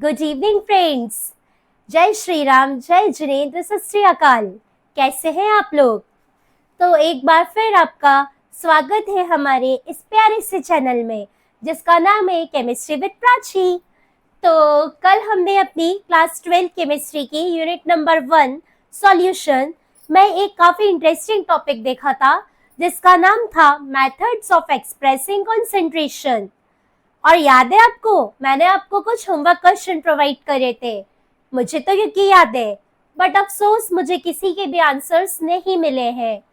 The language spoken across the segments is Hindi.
Good evening friends. जय श्री राम, जय जिनेंद्र, सत श्री अकाल। कैसे हैं आप लोग? तो एक बार फिर आपका स्वागत है हमारे इस प्यारे से चैनल में जिसका नाम है केमिस्ट्री विद प्राची। तो कल हमने अपनी क्लास 12 केमिस्ट्री की यूनिट नंबर 1 सॉल्यूशन में एक काफी इंटरेस्टिंग टॉपिक देखा था जिसका नाम था मेथड्स ऑफ एक्सप्रेसिंग कंसंट्रेशन। और याद है आपको, मैंने आपको कुछ होमवर्क क्वेश्चन प्रोवाइड करे थे। मुझे तो यकीन याद है, बट अफसोस मुझे किसी के भी आंसर्स नहीं मिले हैं।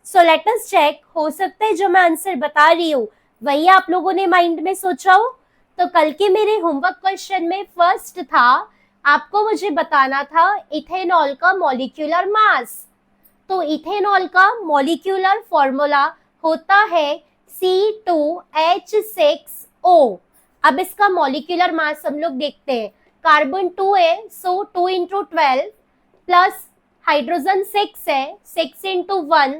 सो लेट अस चेक, हो सकता है जो मैं आंसर बता रही हूँ वही आप लोगों ने माइंड में सोचा हो। तो कल के मेरे होमवर्क क्वेश्चन में फर्स्ट था, आपको मुझे बताना था इथेनॉल का मॉलिक्यूलर मास। तो इथेनॉल का मॉलिक्यूलर फॉर्मूला होता है C2H6O। अब इसका मॉलिक्यूलर मास हम लोग देखते हैं। कार्बन 2 है, सो 2 इंटू 12 प्लस हाइड्रोजन 6 है, 6 इंटू 1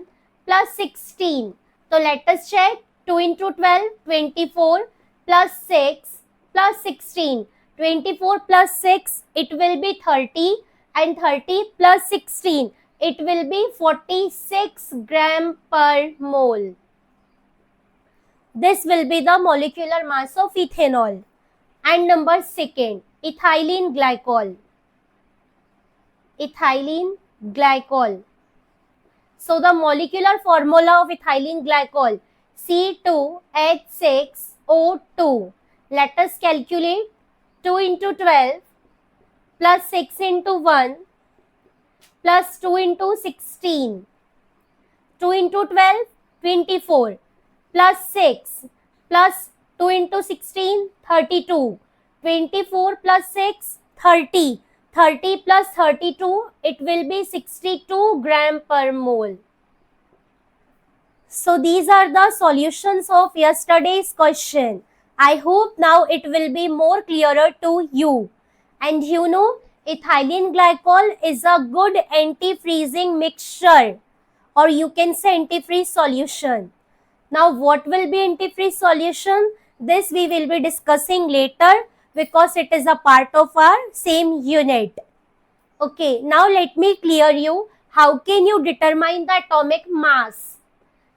प्लस 16। तो let us check, 2 into 12 24 plus 6 plus 16, 24 plus 6 it will be 30 and 30 plus 16 it will be 46 gram per mole. This will be the molecular mass of ethanol. And number second, ethylene glycol. Ethylene glycol. So the molecular formula of ethylene glycol C2H6O2. Let us calculate. 2 into 12 plus 6 into 1 plus 2 into 16. 2 into 12 24 plus 6 plus 2 into 16 32. 24 plus 6 30. 30 plus 32 it will be 62 gram per mole. So these are the solutions of yesterday's question. I hope now it will be more clearer to you. And you know, ethylene glycol is a good anti-freezing mixture, or you can say antifreeze solution. Now what will be antifreeze solution? This we will be discussing later because it is a part of our same unit. Okay, now let me clear you how can you determine the atomic mass.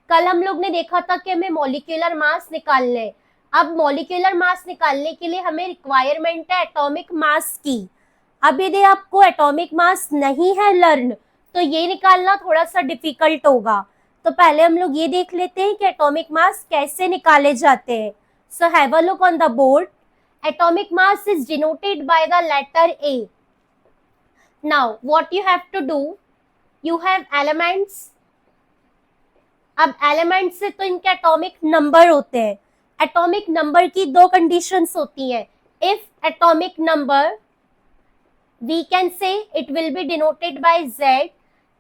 कल हम लोग ने देखा था कि हमें मॉलिक्यूलर मास निकालना है। अब मॉलिक्यूलर मास निकालने के लिए हमें रिक्वायरमेंट है एटॉमिक मास की। अब यदि आपको एटॉमिक मास नहीं है लर्न, तो ये निकालना थोड़ा सा डिफिकल्ट होगा। तो पहले हम लोग ये देख लेते हैं कि एटॉमिक मास कैसे निकाले जाते हैं। So have a look on the board. Atomic mass is denoted by the letter A. Now what you have to do, you have elements. अब एलिमेंट से तो इनके एटॉमिक नंबर होते हैं। एटॉमिक नंबर की दो कंडीशंस होती हैं। If atomic number, we can say it will be denoted by Z।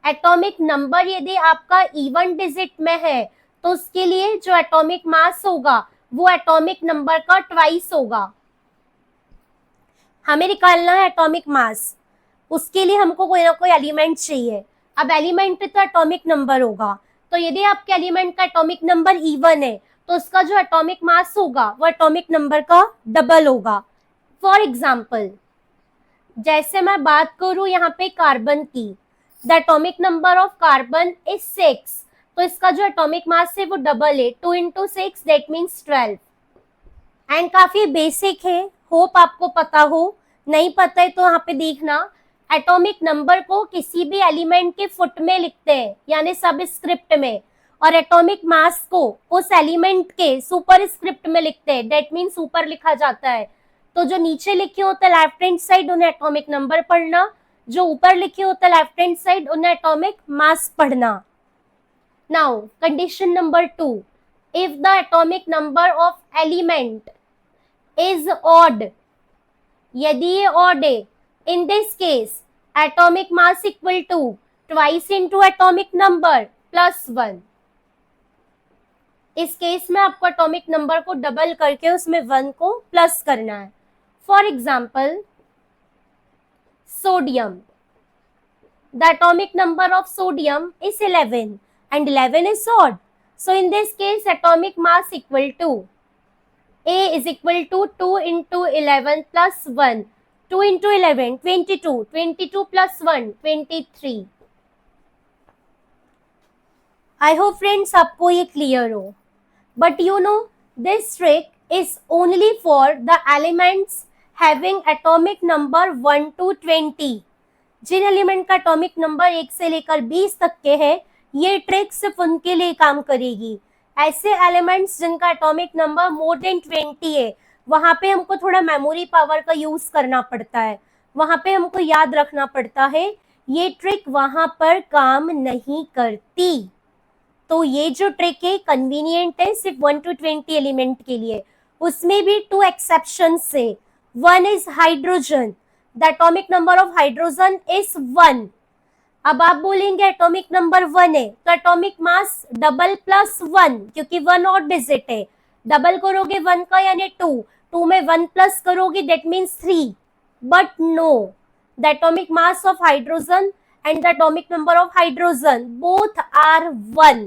Atomic number यदि आपका इवन डिजिट में है तो उसके लिए जो एटॉमिक मास होगा वो एटॉमिक नंबर का ट्वाइस होगा। हमें निकालना है एटॉमिक मास, उसके लिए हमको कोई ना कोई एलिमेंट चाहिए। अब एलिमेंट पे तो एटॉमिक नंबर होगा, तो यदि आपके एलिमेंट का एटॉमिक नंबर इवन है तो उसका जो एटॉमिक मास होगा वो एटॉमिक नंबर का डबल होगा। फॉर एग्जाम्पल, जैसे मैं बात करूं यहाँ पे कार्बन की, the atomic number of carbon is 6, तो इसका जो एटॉमिक मास है वो डबल है। 2 into 6 दैट मीन्स 12। एंड काफी बेसिक है, होप आपको पता हो। नहीं पता है तो यहाँ पे देखना, एटॉमिक नंबर को किसी भी एलिमेंट के फुट में लिखते हैं यानी सब स्क्रिप्ट में, और एटॉमिक मास को उस एलिमेंट के सुपर स्क्रिप्ट में लिखते हैं, दैट मीन सुपर लिखा जाता है। तो जो नीचे लिखे होते हैं लेफ्ट हैंड साइड उन्हें एटॉमिक नंबर पढ़ना, जो ऊपर लिखे होते हैं लेफ्ट हैंड साइड उन्हें एटॉमिक मास पढ़ना। Now condition number 2, if the atomic number of element is odd, यदि ये ऑड है, in this case atomic mass equal to twice into atomic number plus 1। इस केस में आपको एटॉमिक नंबर को डबल करके उसमें 1 को प्लस करना है। For example sodium, the atomic number of sodium is 11 and 11 is odd, so in this case atomic mass equal to A is equal to 2 into 11 plus 1, 2 into 11, 22. 22 plus 1, 23. I hope friends आपको ये clear हो. But you know, this trick is only for the elements having atomic number 1 to 20. Jin element का एटॉमिक नंबर 1 से लेकर 20 तक के है, ये ट्रिक सिर्फ उनके लिए काम करेगी. ऐसे एलिमेंट्स जिनका एटॉमिक नंबर मोर देन 20 है, वहां पे हमको थोड़ा मेमोरी पावर का यूज करना पड़ता है, वहां पे हमको याद रखना पड़ता है. ये ट्रिक वहां पर काम नहीं करती. तो ये जो ट्रिक है कन्वीनियंट है सिर्फ 1 to 20 एलिमेंट के लिए. उसमें भी 2 एक्सेप्शंस है. One is hydrogen. The atomic number of hydrogen is 1. अब आप बोलेंगे एटॉमिक नंबर 1 है तो एटॉमिक मास डबल प्लस 1, क्योंकि 1 और डिजिट है. डबल करोगे 1 का यानी 2, 2 में 1 प्लस करोगे that means 3. But no, the atomic mass of hydrogen and the atomic number of hydrogen both are 1.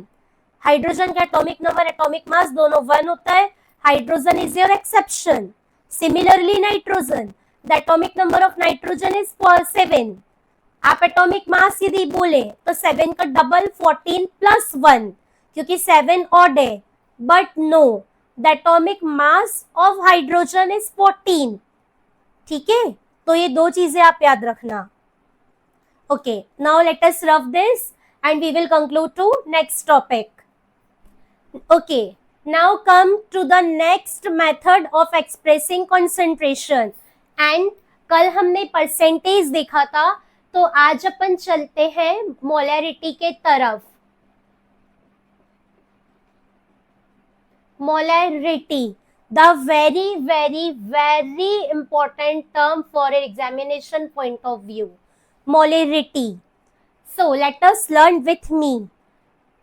Hydrogen का एटॉमिक नंबर एटॉमिक मास दोनों 1 होता है. Hydrogen is your exception. Similarly nitrogen, the atomic number of nitrogen is 7. आप एटॉमिक मास यदि बोले तो 7 का डबल 14 प्लस 1, क्योंकि 7 ऑड है. But no, the atomic mass of hydrogen is 14. ठीक है, तो ये दो चीजें आप याद रखना. Okay, now let us rub this and we will conclude to next topic. Okay, now come to the next method of expressing concentration. And कल हमने परसेंटेज देखा था, तो आज अपन चलते हैं मोलैरिटी के तरफ. Molarity, the very very very important term for an examination point of view. Molarity. So let us learn with me.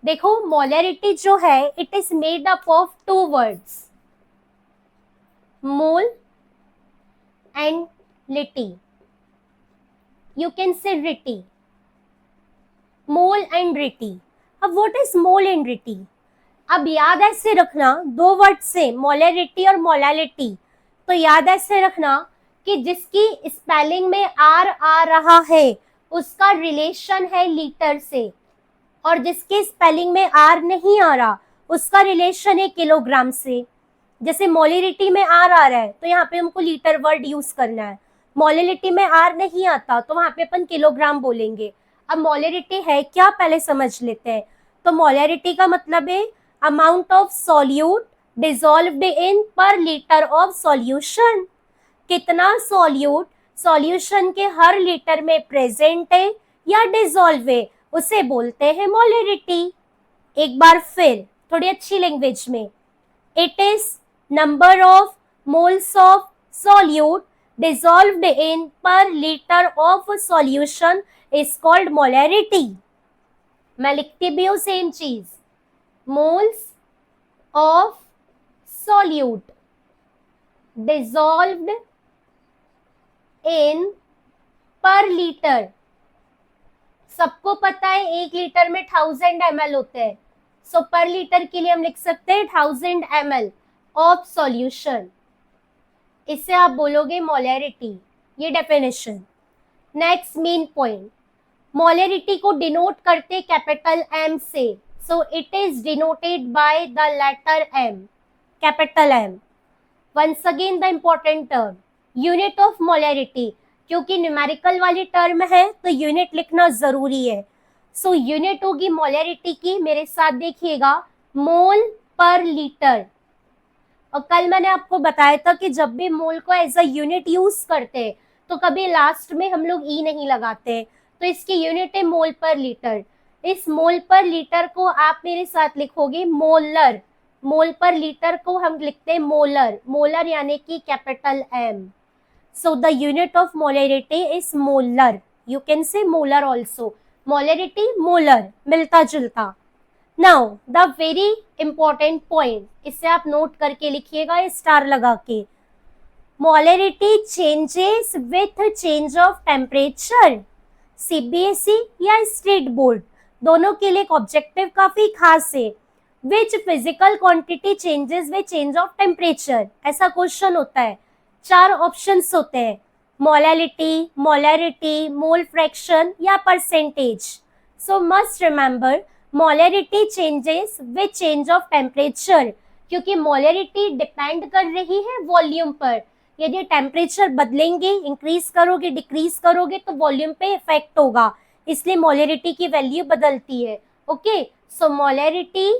देखो मोलैरिटी जो है it is made up of 2 words, mole and lity. You can say rity, mole and rity. अब what is mole and rity? अब याद ऐसे रखना, 2 वर्ड से मोलैरिटी और मोलालिटी. तो याद ऐसे रखना कि जिसकी स्पेलिंग में आर आ रहा है उसका रिलेशन है लीटर से, और जिसके स्पेलिंग में आर नहीं आ रहा उसका रिलेशन है किलोग्राम से. जैसे मोलैरिटी में आर आ रहा है तो यहाँ पे हमको लीटर वर्ड यूज करना है. मोलैलिटी में आर नहीं आता तो वहां पे अपन किलोग्राम बोलेंगे. अब मोलैरिटी है क्या, पहले समझ लेते हैं. तो मोलैरिटी का मतलब है amount of solute dissolved in per litre of solution. कितना सॉल्यूट सॉल्यूशन के हर लीटर में प्रेजेंट है या डिसॉल्व है, उसे बोलते हैं मोलैरिटी. एक बार फिर थोड़ी अच्छी लैंग्वेज में, it is number of moles of solute dissolved in per litre of solution is called molarity. मैं लिखती भी हूं सेम चीज, moles of solute dissolved in per litre. सबको पता है 1 लीटर में 1000 ml होते हैं, सो पर लीटर के लिए हम लिख सकते हैं 1000 ml ऑफ सॉल्यूशन. इससे आप बोलोगे मोलैरिटी. ये definition. Next main point, molarity को डिनोट करते कैपिटल एम से, so it is denoted by the letter M, capital M. Once again the important term, unit of molarity. क्योंकि न्यूमेरिकल वाली टर्म है तो यूनिट लिखना जरूरी है. सो यूनिट होगी मोलैरिटी की, मेरे साथ देखिएगा, मोल पर लीटर. और कल मैंने आपको बताया था कि जब भी मोल को एज अ यूनिट यूज करते हैं तो कभी लास्ट में हम लोग ई नहीं लगाते, तो इसकी यूनिट है मोल पर लीटर. इस मोल पर लीटर को आप मेरे साथ लिखोगे मोलर. मोल पर लीटर को हम लिखते हैं मोलर. मोलर यानी कि capital M. So the unit of molarity is molar. You can say molar also. Molarity, molar, मिलता जुलता. Now the very important point, इसे आप नोट करके लिखिएगा स्टार लगा के. Molarity changes with change of temperature. CBSE या स्टेट बोर्ड दोनों के लिए ऑब्जेक्टिव काफी खास है. Which physical quantity changes with change of temperature? ऐसा क्वेश्चन होता है. 4 ऑप्शंस होते हैं, मोलैलिटी, मोलैरिटी, मोल फ्रैक्शन या percentage. So must remember molarity changes with change of temperature, क्योंकि मोलैरिटी डिपेंड कर रही है वॉल्यूम पर. यदि टेम्परेचर बदलेंगे, इंक्रीज करोगे, डिक्रीज करोगे तो वॉल्यूम पे इफेक्ट होगा, इसलिए मोलैरिटी की वैल्यू बदलती है. Okay, so molarity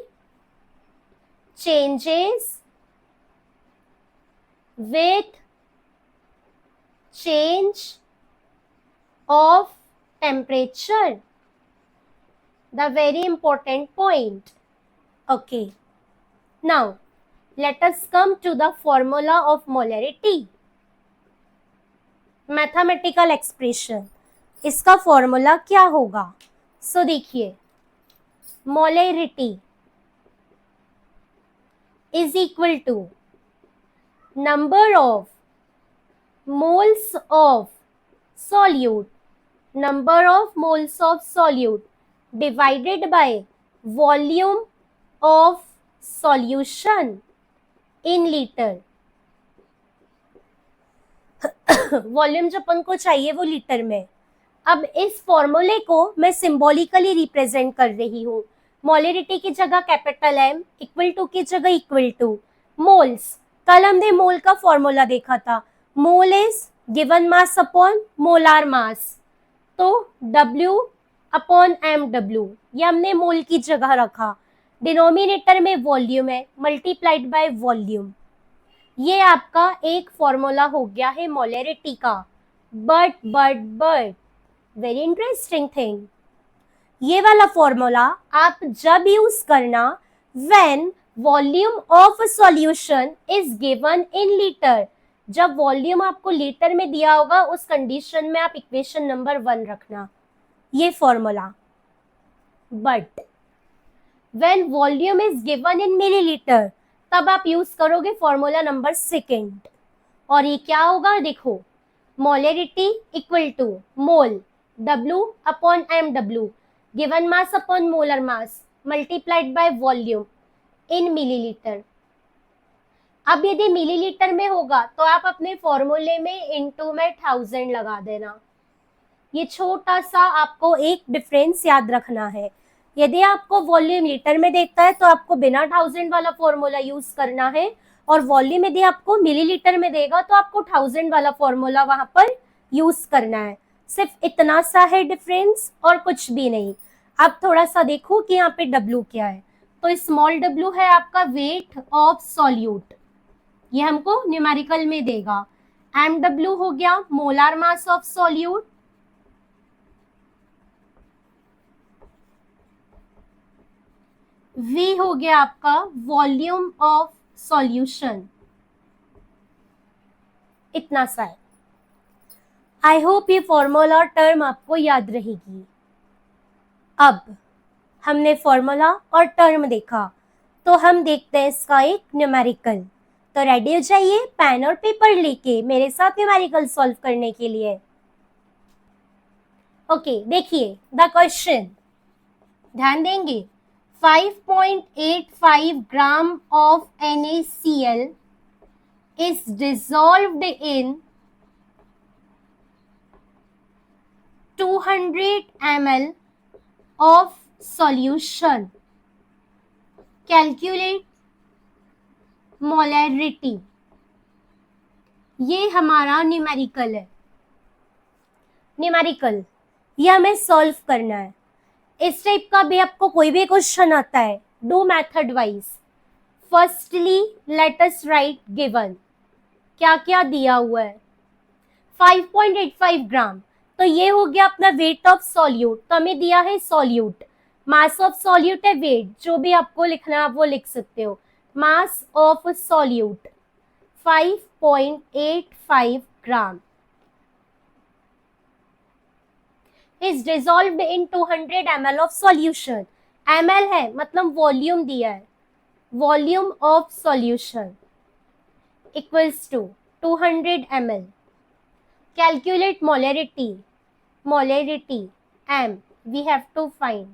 changes with change of temperature, the very important point. Okay, now let us come to the formula of molarity. Mathematical expression, इसका फॉर्मूला क्या होगा? सो देखिए, molarity is equal to number of moles of solute, number of moles of solute divided by volume of solution in liter. Volume जो अपन को चाहिए वो लीटर में. अब इस फॉर्मूले को मैं सिंबॉलिकली रिप्रेजेंट कर रही हूँ. मोलैरिटी की जगह कैपिटल एम, इक्वल टू की जगह इक्वल टू. मोल्स, कल हमने मोल का फॉर्मूला देखा था. Mole is given mass upon molar mass, तो W अपॉन MW, ये हमने मोल की जगह रखा. डिनोमिनेटर में वॉल्यूम है, मल्टीप्लाइड बाय वॉल्यूम. ये आपका एक फॉर्मूला हो गया है मोलैरिटी का. बट वेरी इंटरेस्टिंग थिंग, ये वाला फॉर्मूला आप जब यूज करना when volume of solution is given in litre. जब वॉल्यूम आपको लीटर में दिया होगा उस कंडीशन में आप इक्वेशन नंबर 1 रखना, ये formula. But when volume is given in millilitre, तब आप यूज करोगे फॉर्मूला नंबर 2. और ये क्या होगा? देखो, molarity equal to mole W upon MW, given mass upon molar mass multiplied by volume in millilitre. अब यदि मिलीलीटर में होगा तो आप अपने फॉर्मूले में इनटू में 1000 लगा देना. ये छोटा सा आपको एक डिफरेंस याद रखना है. यदि आपको वॉल्यूम लीटर में देखता है तो आपको बिना 1000 वाला फॉर्मूला यूज करना है, और वॉल्यूम यदि आपको मिलीलीटर में देगा तो आपको 1000 वाला फॉर्मूला वहां पर यूज करना है. सिर्फ इतना सा है डिफरेंस और कुछ भी नहीं. अब थोड़ा सा देखो कि यहाँ पे W क्या है. तो स्मॉल w है आपका वेट ऑफ सॉल्यूट, ये हमको न्यूमेरिकल में देगा. MW हो गया molar mass of solute, V हो गया आपका वॉल्यूम ऑफ सॉल्यूशन. इतना सा है. आई होप ये फॉर्मूला और टर्म आपको याद रहेगी. अब हमने फॉर्मूला और टर्म देखा, तो हम देखते हैं इसका एक न्यूमेरिकल. तो रेडी हो जाइए पेन और पेपर लेके मेरे साथ न्यूमेरिकल सॉल्व करने के लिए. ओके, देखिए द क्वेश्चन, ध्यान देंगे. 5.85 ग्राम of NaCl is dissolved in 200 ml of solution. Calculate molarity. ये हमारा न्यूमेरिकल है. न्यूमेरिकल ये हमें सॉल्व करना है. इस टाइप का भी आपको कोई भी क्वेश्चन आता है, do method wise. Firstly let us right given, क्या क्या दिया हुआ है. 5.85 ग्राम, तो ये हो गया अपना वेट ऑफ सॉल्यूट. तो हमें दिया है सॉल्यूट, मास ऑफ सॉल्यूट है वेट, जो भी आपको लिखना है आप वो लिख सकते हो. Mass of solute 5.85 gram is dissolved in 200 ml of solution. ml है मतलब वॉल्यूम दिया है. Volume of solution equals to 200 ml. Calculate molarity. Molarity m we have to find.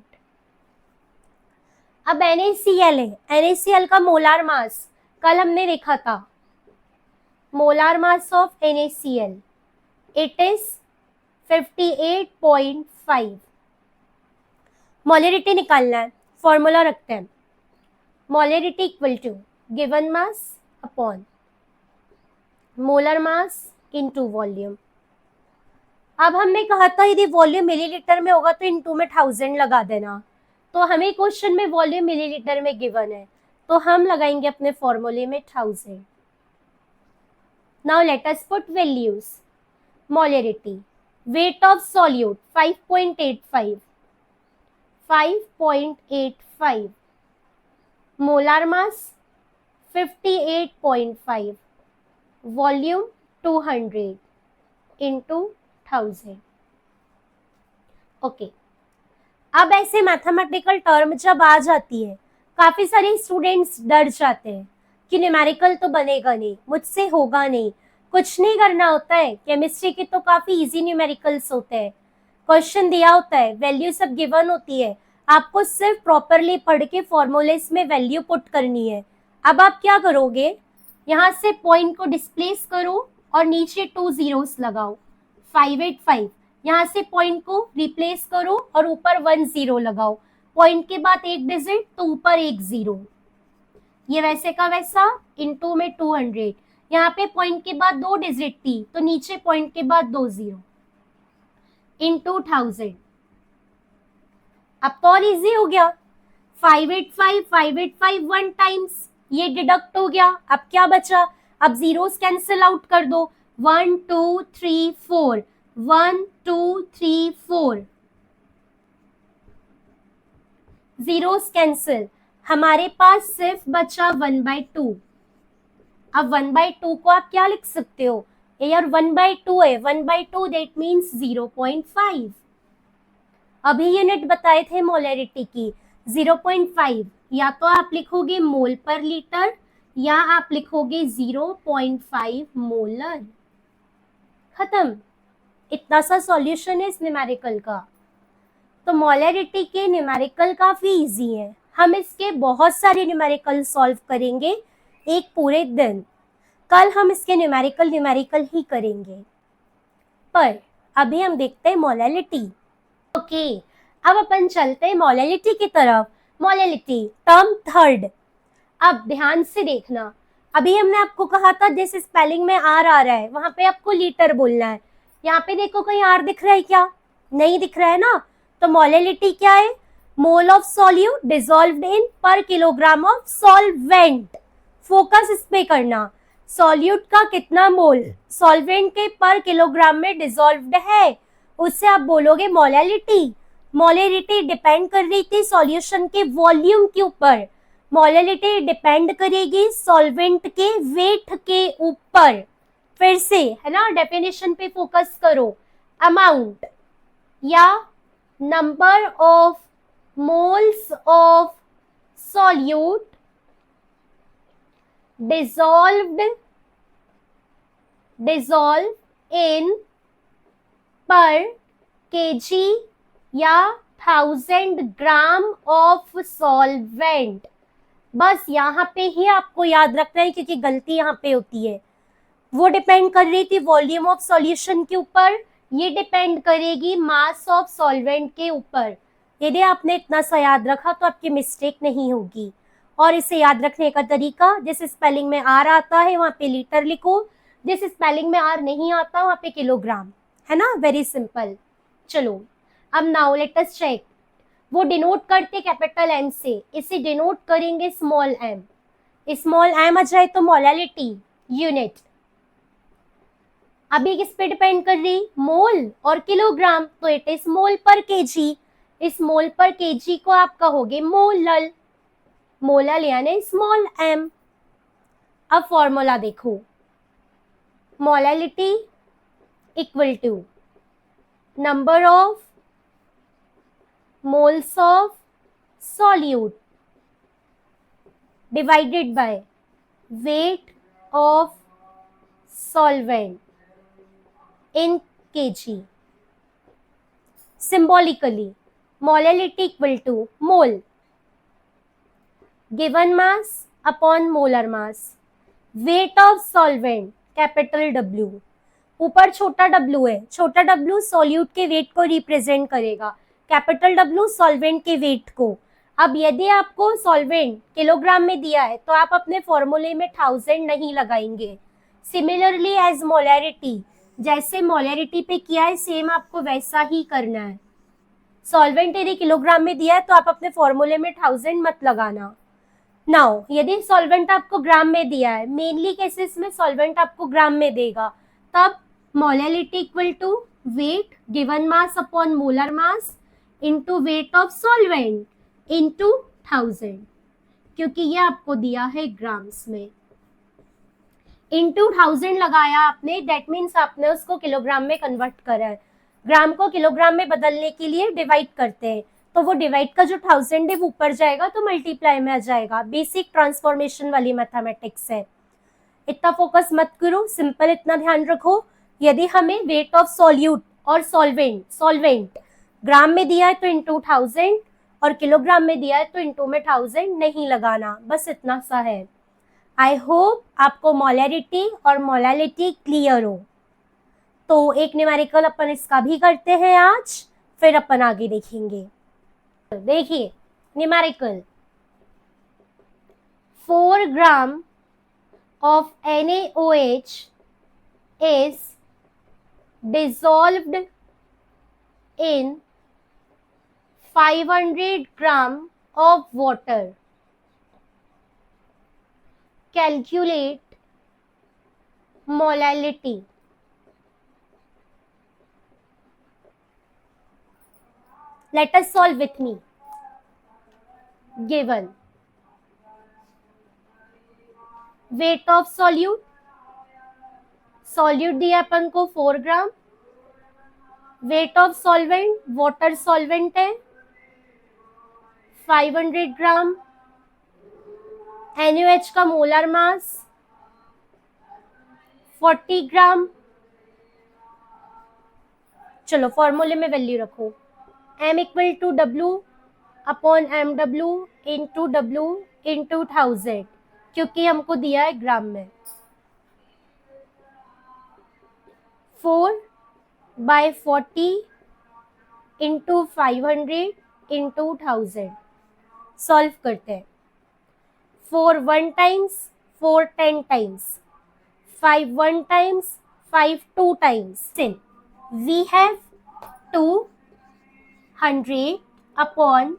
अब NaCl है, NaCl का मोलार मास कल हमने देखा था. Molar mass of NaCl It is 58.5. Molarity निकालना है, फॉर्मूला रखते हैं. Molarity equal to given mass upon molar mass into volume. अब हमने कहा था यदि वॉल्यूम मिलीलीटर में होगा तो इनटू में 1000 लगा देना. तो हमें क्वेश्चन में वॉल्यूम मिलीलीटर में गिवन है, तो हम लगाएंगे अपने फॉर्मूले में 1000. Now let us put values. Molarity, wait of solute 5.85, 5.85, molar mass 58.5, volume 200 into 1000. Okay, अब ऐसे मैथमेटिकल टर्म जब आ जाती है, काफी सारे स्टूडेंट्स डर जाते हैं कि न्यूमेरिकल तो बनेगा नहीं, मुझसे होगा नहीं. कुछ नहीं करना होता है, केमिस्ट्री के तो काफी इजी न्यूमेरिकल्स होते हैं. क्वेश्चन दिया होता है, वैल्यू सब गिवन होती है, आपको सिर्फ प्रॉपरली पढ़ के फॉर्मूलेस में वैल्यू पुट करनी है. अब आप क्या करोगे, यहाँ से पॉइंट को डिस्प्लेस करो और नीचे 2 zeros लगाओ. 585, यहाँ से पॉइंट को रिप्लेस करो और ऊपर 1 0 लगाओ. पॉइंट के बाद एक डिजिट तो ऊपर एक 0. ये वैसे का वैसा इनटू में 200. यहाँ पे पॉइंट के बाद 2 डिजिट थी तो नीचे पॉइंट के बाद 2 0 इनटू 1000. अब तो और इजी हो गया. 585 585 1 टाइम्स, ये डिडक्ट हो गया. अब क्या बचा, अब जीरोस कैंसिल आउट कर दो. 1 2 3 4, 1 2 3 4, जीरोस कैंसिल. हमारे पास सिर्फ बचा 1/2. अब 1/2 को आप क्या लिख सकते हो, यार 1/2 है, 1/2 दैट मीन्स 0.5. अभी यूनिट बताए थे मोलरिटी की 0.5. या तो आप लिखोगे मोल पर लीटर या आप लिखोगे 0.5 मोलर. खत्म. इतना सा सॉल्यूशन है इस न्यूमेरिकल का. तो मोलरिटी के न्यूमेरिकल काफी इजी है. हम इसके बहुत सारे न्यूमेरिकल सॉल्व करेंगे एक पूरे दिन. कल हम इसके न्यूमेरिकल ही करेंगे, पर अभी हम देखते हैं मोलरिटी. ओके, अब अपन चलते हैं मोलरिटी की तरफ. Molarity term third. अब ध्यान से देखना, अभी हमने आपको कहा था जिस स्पेलिंग में आर आ रहा है वहां पे आपको लीटर बोलना है. यहाँ पे देखो कहीं आर दिख रहा है क्या, नहीं दिख रहा है ना. तो मोलरिटी क्या है, mole of solute dissolved in पर किलोग्राम ऑफ सॉल्वेंट. फोकस इस पे करना, सॉल्यूट का कितना मोल सॉल्वेंट के पर किलोग्राम में डिसॉल्व्ड है, उससे आप बोलोगे मोलरिटी. मोलरिटी डिपेंड कर रही थी सॉल्यूशन के वॉल्यूम के ऊपर, मोलरिटी डिपेंड करेगी सॉल्वेंट के वेट के ऊपर. फिर से है ना, डेफिनेशन पे फोकस करो. अमाउंट या number of moles of solute dissolved in per kg या 1000 ग्राम ऑफ सॉल्वेंट. बस यहाँ पे ही आपको याद रखना है क्योंकि गलती यहाँ पे होती है. वो डिपेंड कर रही थी वॉल्यूम ऑफ सॉल्यूशन के ऊपर, ये डिपेंड करेगी मास ऑफ सॉल्वेंट के ऊपर. यदि आपने इतना सा याद रखा तो आपकी मिस्टेक नहीं होगी. और इसे याद रखने का तरीका, जिस स्पेलिंग में आर आता है वहां पे लीटर लिखो, जिस स्पेलिंग में आर नहीं आता वहां पे किलोग्राम, है ना. Very simple. चलो अब नाउ लेट अस चेक. वो डिनोट करते कैपिटल एम से, इसे डिनोट करेंगे स्मॉल एम. स्मॉल एम आ जाए तो मोलरिटी यूनिट. अभी किस पे डिपेंड कर रही, मोल और किलोग्राम, तो इट इज मोल पर केजी. इस मोल पर केजी को आप कहोगे मोलल. मोलल यानी स्मॉल एम. अब फॉर्मूला देखो, molarity equal to number of moles of solute divided by weight of solvent in kg. Symbolically, molality equal to mole, given mass upon molar mass, weight of solvent capital W. ऊपर छोटा W है, छोटा W सॉल्यूट के वेट को रिप्रेजेंट करेगा, कैपिटल W सॉल्वेंट के वेट को। अब यदि आपको सॉल्वेंट किलोग्राम में दिया है तो आप अपने फॉर्मूले में 1000 नहीं लगाएंगे। सिमिलरली एज मोलैरिटी, जैसे मोलैरिटी पे किया है सेम आपको वैसा ही करना है। सॉल्वेंट यदि किलोग्राम में दिया है तो आप अपने फॉर्मूले में 1000 मत लगाना। नाउ यदि सॉल्वेंट आपको ग्राम में दिया है, मेनली केसेस में सॉल्वेंट आपको ग्राम में देगा, तब molality equal to weight given mass upon molar mass into weight of solvent into 1000, क्योंकि ये आपको दिया है ग्राम्स में। इनटू 1000 लगाया आपने, दैट मीन्स आपने उसको किलोग्राम में कन्वर्ट करा है। ग्राम को किलोग्राम में बदलने के लिए डिवाइड करते हैं, तो वो डिवाइड का जो 1000 है वो ऊपर जाएगा तो मल्टीप्लाई में आ जाएगा। बेसिक ट्रांसफॉर्मेशन वाली मैथमेटिक्स है, इतना फोकस मत करो, सिंपल इतना ध्यान रखो। यदि हमें वेट ऑफ सॉल्यूट और सॉल्वेंट ग्राम में दिया है तो इनटू 1000 और किलोग्राम में दिया है तो इनटू में 1000 नहीं लगाना, बस इतना सा है। आई होप आपको मोलैरिटी और मोलैलिटी क्लियर हो। तो एक न्यूमेरिकल अपन इसका भी करते हैं आज, फिर अपन आगे देखेंगे। देखिए numerical, 4 gram of NaOH is dissolved in 500 gram of water. Calculate molality. Let us solve with me. Given weight of solute, solute दिया अपन को 4 gram, weight of solvent, water solvent है 500 ग्राम, NaOH का मोलर मास 40 ग्राम। चलो फॉर्मूले में वैल्यू रखो, M equal to W upon MW into W into 1000, क्योंकि हमको दिया है ग्राम में। 4/40 इंटू 500 इंटू 1000, सॉल्व करते हैं। 4 1 times, 4 10 times, 5 1 times, 5 2 times. We have 200 upon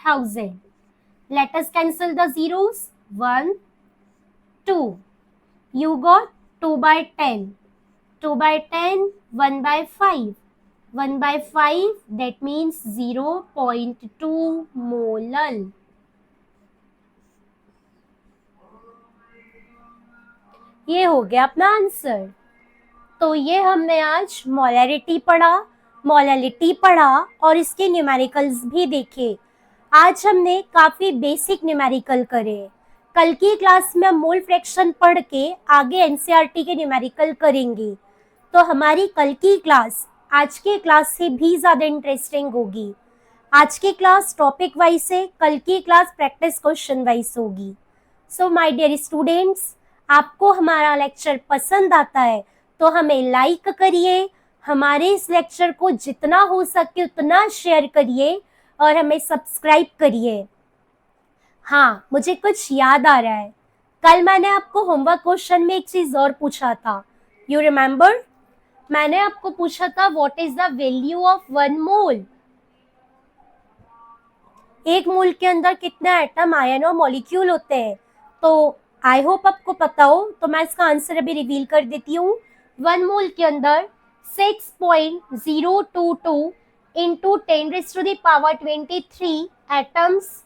1000। Let us cancel the zeros, 1 2, you got 2/10, 2/10, 1/5, 1/5, that means 0.2 molal. ये हो गया अपना आंसर। तो ये हमने आज मोलैरिटी पढ़ा, मोलैलिटी पढ़ा और इसके न्यूमेरिकल्स भी देखे। आज हमने काफी बेसिक न्यूमेरिकल करे। कल की क्लास में हम मोल फ्रैक्शन पढ़ के आगे एनसीईआरटी के न्यूमेरिकल करेंगे। तो हमारी कल की क्लास आज के क्लास से भी ज्यादा इंटरेस्टिंग होगी। आज की क्लास टॉपिक वाइज है, कल की क्लास प्रैक्टिस क्वेश्चन वाइज होगी। सो माय डियर स्टूडेंट्स, आपको हमारा लेक्चर पसंद आता है तो हमें लाइक करिए, हमारे इस लेक्चर को जितना हो सके उतना शेयर करिए और हमें सब्सक्राइब करिए। हाँ, मुझे कुछ याद आ रहा है, कल मैंने आपको होमवर्क क्वेश्चन में एक चीज और पूछा था। You remember? मैंने आपको पूछा था what is the value of 1 मोल। एक मोल के अंदर कितने एटम, आयन और मॉलिक्यूल होते हैं। तो आई होप आपको पता हो, तो मैं इसका आंसर अभी रिवील कर देती हूँ। 1 मोल के अंदर 6.022 into 10⁻23 atoms,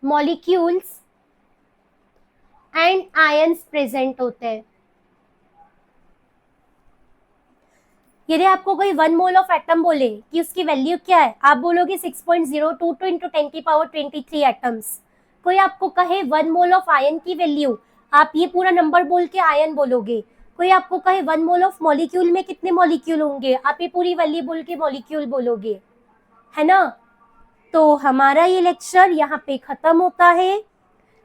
molecules and ions present होते हैं। यदि आपको कोई 1 मोल ऑफ एटम बोले कि उसकी वैल्यू क्या है, आप बोलोगे 6.022 इंटू 10⁻23 एटम्स। कोई आपको कहे 1 मोल ऑफ आयन की वैल्यू, आप ये पूरा नंबर बोल के आयन बोलोगे। कोई आपको कहे 1 मोल ऑफ मॉलिक्यूल में कितने मॉलिक्यूल होंगे, आप ये पूरी वैल्यू बोल के मॉलिक्यूल बोलोगे, है ना। तो हमारा ये लेक्चर यहाँ पे खत्म होता है।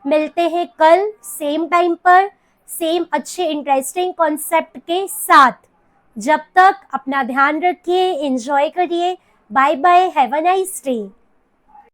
मिलते हैं कल सेम टाइम पर। सेम अच्छे इंटरेस्टिंग कॉन्सेप्ट के साथ। जब तक अपना ध्यान रखिए, एंजॉय करिए। Bye bye, have a nice day.